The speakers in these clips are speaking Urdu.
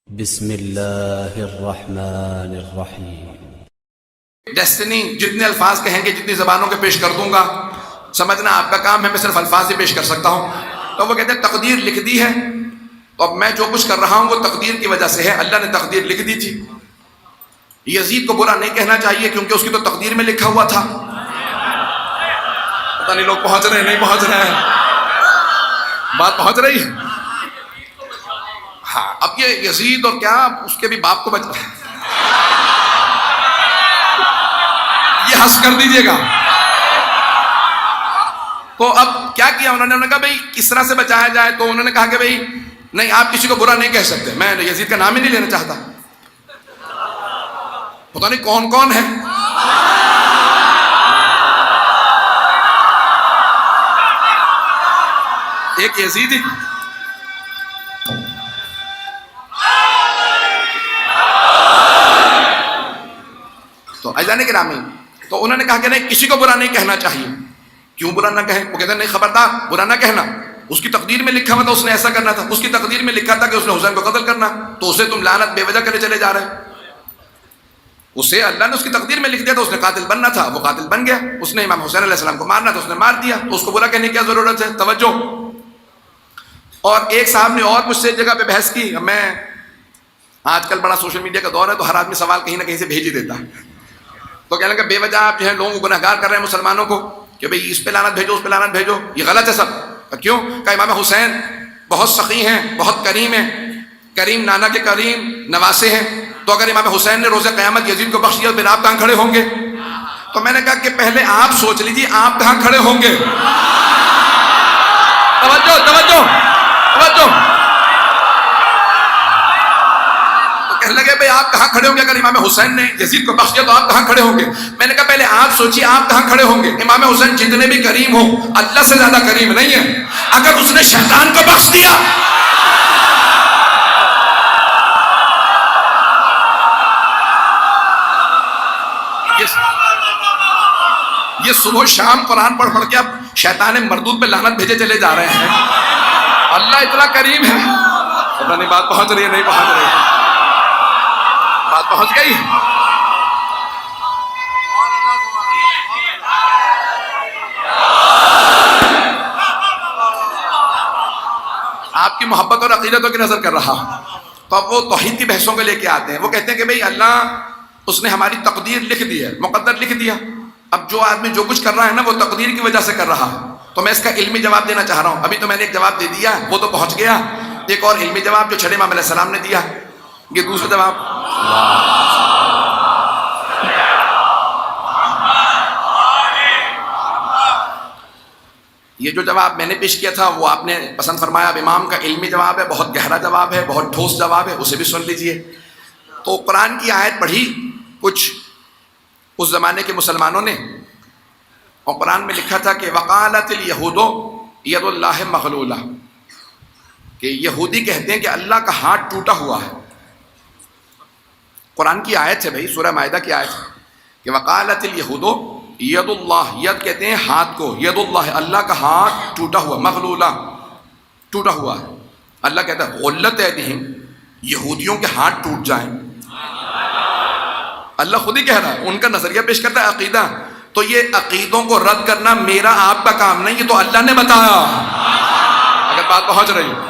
بسم اللہ الرحمن الرحیم۔ ڈیسٹنی جتنے الفاظ کہیں گے جتنی زبانوں کے پیش کر دوں گا، سمجھنا آپ کا کام ہے، میں صرف الفاظ ہی پیش کر سکتا ہوں۔ تو وہ کہتے ہیں تقدیر لکھ دی ہے، تو اب میں جو کچھ کر رہا ہوں وہ تقدیر کی وجہ سے ہے، اللہ نے تقدیر لکھ دی تھی۔ یزید کو برا نہیں کہنا چاہیے کیونکہ اس کی تو تقدیر میں لکھا ہوا تھا۔ پتہ نہیں لوگ پہنچ رہے ہیں نہیں پہنچ رہے ہیں، بات پہنچ رہی ہے؟ ہاں، اب یہ یزید اور کیا اس کے بھی باپ کو بچ یہ ہنس کر دیجئے گا۔ تو اب کیا کیا انہوں نے کہا بھئی کس طرح سے بچایا جائے، تو انہوں نے کہا کہ بھئی نہیں، آپ کسی کو برا نہیں کہہ سکتے، میں یزید کا نام ہی نہیں لینا چاہتا۔ پتہ نہیں کون کون ہے، ایک یزید ہی تو اجانے کے نام، تو انہوں نے کہا کہ نہیں، کسی کو برا نہیں کہنا چاہیے۔ کیوں برا نہ کہیں؟ وہ کہتے ہیں نہیں، خبردار برا نہ کہنا، اس کی تقدیر میں لکھا ہوا تھا اس نے ایسا کرنا تھا، اس کی تقدیر میں لکھا تھا کہ اس نے حسین کو قتل کرنا، تو اسے تم لعنت بے وجہ کرے چلے جا رہے ہیں۔ اسے اللہ نے اس کی تقدیر میں لکھ دیا تھا، اس نے قاتل بننا تھا، وہ قاتل بن گیا۔ اس نے امام حسین علیہ السلام کو مارنا تھا، اس نے مار دیا، تو اس کو برا کہنے کی کیا ضرورت ہے؟ توجہ۔ اور ایک صاحب نے اور مجھ سے جگہ پہ بحث کی، میں آج کل بڑا سوشل میڈیا کا دور ہے تو ہر آدمی سوال کہیں نہ کہیں سے بھیج ہی دیتا ہے، تو کہنے لگا بے وجہ آپ جو ہے لوگوں کو گنہگار کر رہے ہیں مسلمانوں کو کہ بھئی اس پہ لعنت بھیجو اس پہ لعنت بھیجو، یہ غلط ہے سب۔ کیوں؟ کہ امام حسین بہت سخی ہیں، بہت کریم ہیں، کریم نانا کے کریم نواسے ہیں، تو اگر امام حسین نے روز قیامت یزید کو بخش دیا تو پھر آپ کہاں کھڑے ہوں گے؟ تو میں نے کہا کہ پہلے آپ سوچ لیجیے آپ کہاں کھڑے ہوں گے۔ توجہ توجہ توجہ۔ لگے بھئی آپ کہاں کھڑے ہوں گے؟ اگر امام حسین نے یزید کو بخش دیا تو آپ کہاں کھڑے ہوں گے؟ میں نے کہا پہلے آپ سوچیے آپ کہاں کھڑے ہوں گے۔ امام حسین جتنے بھی کریم ہوں اللہ سے زیادہ کریم نہیں ہے، اگر اس نے شیطان کو بخش دیا یہ صبح شام قرآن پڑھ پڑھ کے اب شیطان مردود پہ لعنت بھیجے چلے جا رہے ہیں۔ اللہ اتنا کریم ہے، پتہ نہیں بات پہنچ رہی ہے نہیں پہنچ رہی ہے، بات پہنچ گئی؟ آپ کی محبت اور عقیدتوں کی نظر کر رہا ہوں۔ تو اب وہ توحید کی بحثوں کو لے کے آتے ہیں، وہ کہتے ہیں کہ بھئی اللہ اس نے ہماری تقدیر لکھ دی ہے، مقدر لکھ دیا، اب جو آدمی جو کچھ کر رہا ہے نا وہ تقدیر کی وجہ سے کر رہا ہے۔ تو میں اس کا علمی جواب دینا چاہ رہا ہوں، ابھی تو میں نے ایک جواب دے دیا وہ تو پہنچ گیا، ایک اور علمی جواب جو چھڑے امام علیہ السلام نے دیا، یہ دوسرا جواب۔ یہ جو جواب میں نے پیش کیا تھا وہ آپ نے پسند فرمایا، اب امام کا علمی جواب ہے، بہت گہرا جواب ہے، بہت ٹھوس جواب ہے، اسے بھی سن لیجئے۔ تو قرآن کی آیت پڑھی کچھ اس زمانے کے مسلمانوں نے، اور قرآن میں لکھا تھا کہ وقالت الیہود ید اللہ مغلولہ، کہ یہودی کہتے ہیں کہ اللہ کا ہاتھ ٹوٹا ہوا ہے۔ قرآن کی آیت ہے بھائی، سورہ مائدہ کی آیت ہے کہ وقالت الیہود ید اللہ، ید کہتے ہیں ہاتھ کو، ید اللہ اللہ کا ہاتھ ٹوٹا ہوا، مغلولہ ٹوٹا ہوا ہے۔ اللہ کہتا ہے غلت ایدیہم، یہودیوں کے ہاتھ ٹوٹ جائیں۔ اللہ خود ہی کہہ رہا ہے، ان کا نظریہ پیش کرتا ہے عقیدہ، تو یہ عقیدوں کو رد کرنا میرا آپ کا کام نہیں، یہ تو اللہ نے بتایا، اگر بات پہنچ رہی ہے۔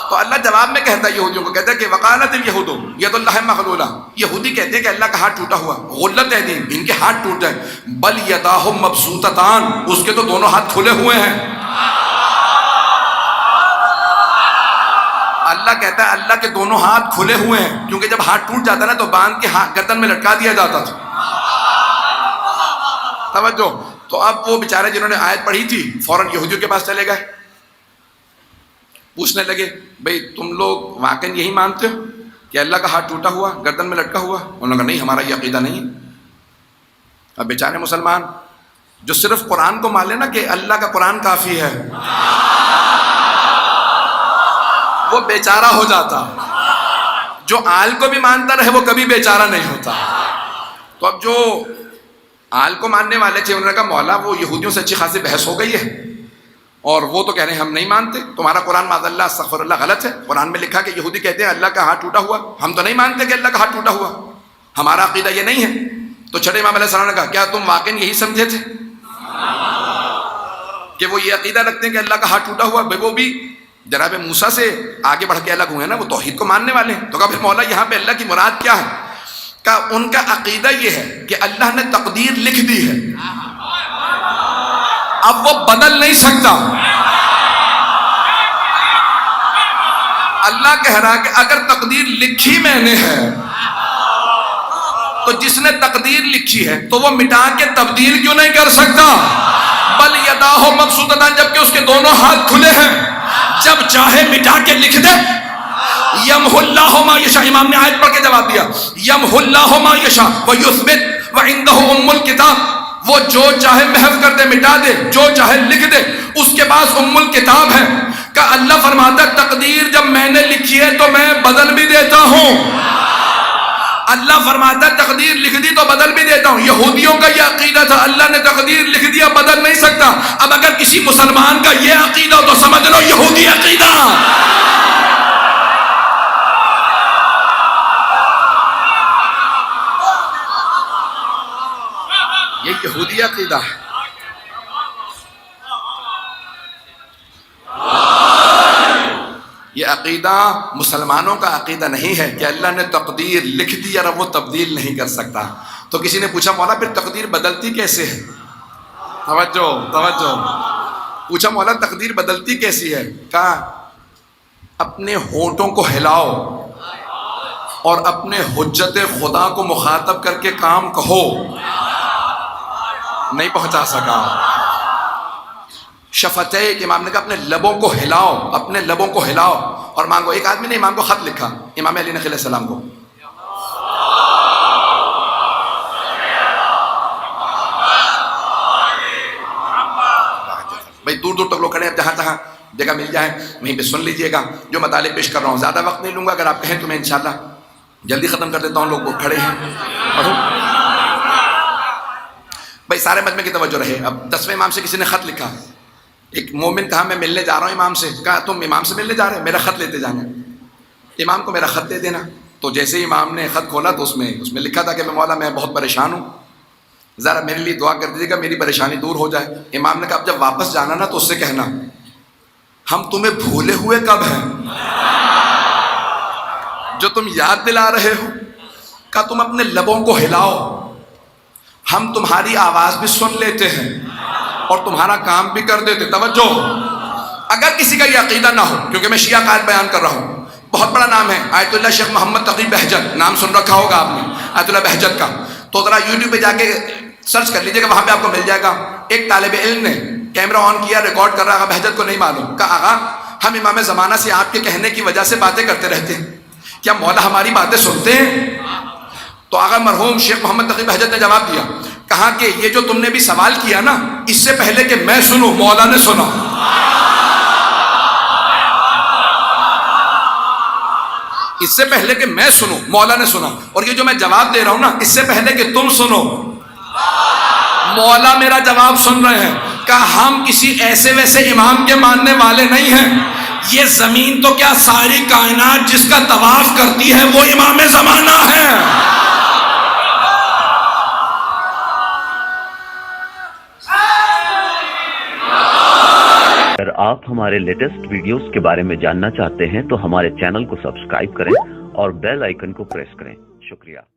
تو اللہ جواب میں کہتا ہے یہودیوں کو، کہتا ہے کہ وقالت الیہود ید اللہ مغلولہ، یہودی کہتے ہیں کہ اللہ کا ہاتھ ٹوٹا ہوا، غلت ایدیہم، ان کے ہاتھ ٹوٹ جائیں، بل یداہ مبسوطتان، اس کے تو دونوں ہاتھ کھلے ہوئے ہیں۔ اللہ کہتا ہے اللہ کے دونوں ہاتھ کھلے ہوئے ہیں، کیونکہ جب ہاتھ ٹوٹ جاتا نا تو باندھ کے گردن میں لٹکا دیا جاتا تھا۔ توجہ۔ تو اب وہ بیچارے جنہوں نے آیت پڑھی تھی فوراً یہودیوں کے پاس چلے گئے، پوچھنے لگے بھئی تم لوگ واقعی یہی مانتے ہو کہ اللہ کا ہاتھ ٹوٹا ہوا گردن میں لٹکا ہوا؟ انہوں نے کہا نہیں، ہمارا یہ عقیدہ نہیں ہے۔ اب بیچارے مسلمان جو صرف قرآن کو مان لینا کہ اللہ کا قرآن کافی ہے، وہ بیچارہ ہو جاتا، جو آل کو بھی مانتا رہے وہ کبھی بیچارہ نہیں ہوتا۔ تو اب جو آل کو ماننے والے تھے انہوں نے کہا مولا وہ یہودیوں سے اچھی خاصی بحث ہو گئی ہے، اور وہ تو کہہ رہے ہیں ہم نہیں مانتے، تمہارا قرآن معاذ اللہ استغفر اللہ غلط ہے، قرآن میں لکھا کہ یہودی کہتے ہیں اللہ کا ہاتھ ٹوٹا ہوا، ہم تو نہیں مانتے کہ اللہ کا ہاتھ ٹوٹا ہوا، ہمارا عقیدہ یہ نہیں ہے۔ تو چھٹے امام علیہ السلام نے کہا کیا تم واقعی یہی سمجھے تھے کہ وہ یہ عقیدہ رکھتے ہیں کہ اللہ کا ہاتھ ٹوٹا ہوا؟ وہ بھی جناب موسیٰ سے آگے بڑھ کے الگ ہوئے ہیں نا، وہ توحید کو ماننے والے ہیں۔ تو کہا پھر مولا یہاں پہ اللہ کی مراد کیا ہے؟ کہا ان کا عقیدہ یہ ہے کہ اللہ نے تقدیر لکھ دی ہے، اب وہ بدل نہیں سکتا۔ اللہ کہہ رہا کہ اگر تقدیر لکھی میں نے ہے تو جس نے تقدیر لکھی ہے تو وہ مٹا کے تبدیل کیوں نہیں کر سکتا؟ بل یداہ مبسوطتان، جبکہ اس کے دونوں ہاتھ کھلے ہیں، جب چاہے مٹا کے لکھ دے۔ یمح اللہ ما یشاء، امام نے آیت پڑھ کے جواب دیا، یمح اللہ ما یشاء ویثبت وعندہ ام الکتاب، وہ جو چاہے محو کر دے، مٹا دے، جو چاہے لکھ دے، اس کے پاس ام الکتاب ہے۔ کہ اللہ فرماتا ہے تقدیر جب میں نے لکھی ہے تو میں بدل بھی دیتا ہوں۔ اللہ فرماتا ہے تقدیر لکھ دی تو بدل بھی دیتا ہوں۔ یہودیوں کا یہ عقیدہ تھا اللہ نے تقدیر لکھ دیا بدل نہیں سکتا۔ اب اگر کسی مسلمان کا یہ عقیدہ ہو تو سمجھ لو یہودی عقیدہ۔ یہ یہودی عقیدہ ہے۔ یہ عقیدہ مسلمانوں کا عقیدہ نہیں ہے کہ اللہ نے تقدیر لکھ دی اور اب وہ تبدیل نہیں کر سکتا۔ تو کسی نے پوچھا مولا پھر تقدیر بدلتی کیسے ہے؟ توجہ توجہ، پوچھا مولا تقدیر بدلتی کیسی ہے؟ کہا اپنے ہونٹوں کو ہلاؤ اور اپنے حجت خدا کو مخاطب کر کے کام کہو۔ نہیں پہنچا سکا۔ شفتہ کہ امام نے کہا اپنے لبوں کو ہلاؤ، اپنے لبوں کو ہلاؤ اور مانگو۔ ایک آدمی نے امام کو خط لکھا، امام علی نقی علیہ السلام کو، بھائی دور دور تک لوگ کھڑے ہیں، جہاں جہاں جگہ مل جائے وہیں پہ سن لیجئے گا جو مطالب پیش کر رہا ہوں۔ زیادہ وقت نہیں لوں گا، اگر آپ کہیں تو میں انشاءاللہ جلدی ختم کر دیتا ہوں، لوگ کھڑے ہیں پڑھو۔ بھائی سارے مجمع کی توجہ رہے۔ اب 10ویں امام سے کسی نے خط لکھا، ایک مومن کہا میں ملنے جا رہا ہوں امام سے۔ کہا تم امام سے ملنے جا رہے ہو، میرا خط لیتے جانا، امام کو میرا خط دے دینا۔ تو جیسے امام نے خط کھولا تو اس میں لکھا تھا کہ میں مولا میں بہت پریشان ہوں، ذرا میرے لیے دعا کر دیجیے گا میری پریشانی دور ہو جائے۔ امام نے کہا اب جب واپس جانا نا تو اس سے کہنا ہم تمہیں بھولے ہوئے کب ہیں جو تم یاد دلا رہے ہو۔ کہا تم اپنے لبوں کو ہلاؤ، ہم تمہاری آواز بھی سن لیتے ہیں اور تمہارا کام بھی کر دیتے۔ توجہ، اگر کسی کا یہ عقیدہ نہ ہو، کیونکہ میں شیعہ قائد بیان کر رہا ہوں، بہت بڑا نام ہے آیت اللہ شیخ محمد تقی بہجت، نام سن رکھا ہوگا آپ نے آیت اللہ بہجت کا، تو ذرا یوٹیوب پہ جا کے سرچ کر لیجیے گا، وہاں پہ آپ کو مل جائے گا۔ ایک طالب علم نے کیمرہ آن کیا، ریکارڈ کر رہا، بہجت کو نہیں معلوم، کہا آغا ہم امام زمانہ سے آپ کے کہنے کی وجہ سے باتیں کرتے رہتے ہیں، کیا مولا ہماری باتیں سنتے ہیں؟ تو آغا مرحوم شیخ محمد تقی بہجت نے جواب دیا، کہا کہ یہ جو تم نے بھی سوال کیا نا، اس سے پہلے کہ میں سنوں مولا نے سنا۔ اس سے پہلے کہ میں سنوں مولا نے سنا، اور یہ جو میں جواب دے رہا ہوں نا، اس سے پہلے کہ تم سنو مولا میرا جواب سن رہے ہیں۔ کہ ہم کسی ایسے ویسے امام کے ماننے والے نہیں ہیں، یہ زمین تو کیا ساری کائنات جس کا طواف کرتی ہے وہ امام زمانہ ہے۔ اگر آپ ہمارے لیٹسٹ ویڈیوز کے بارے میں جاننا چاہتے ہیں تو ہمارے چینل کو سبسکرائب کریں اور بیل آئیکن کو پریس کریں۔ شکریہ۔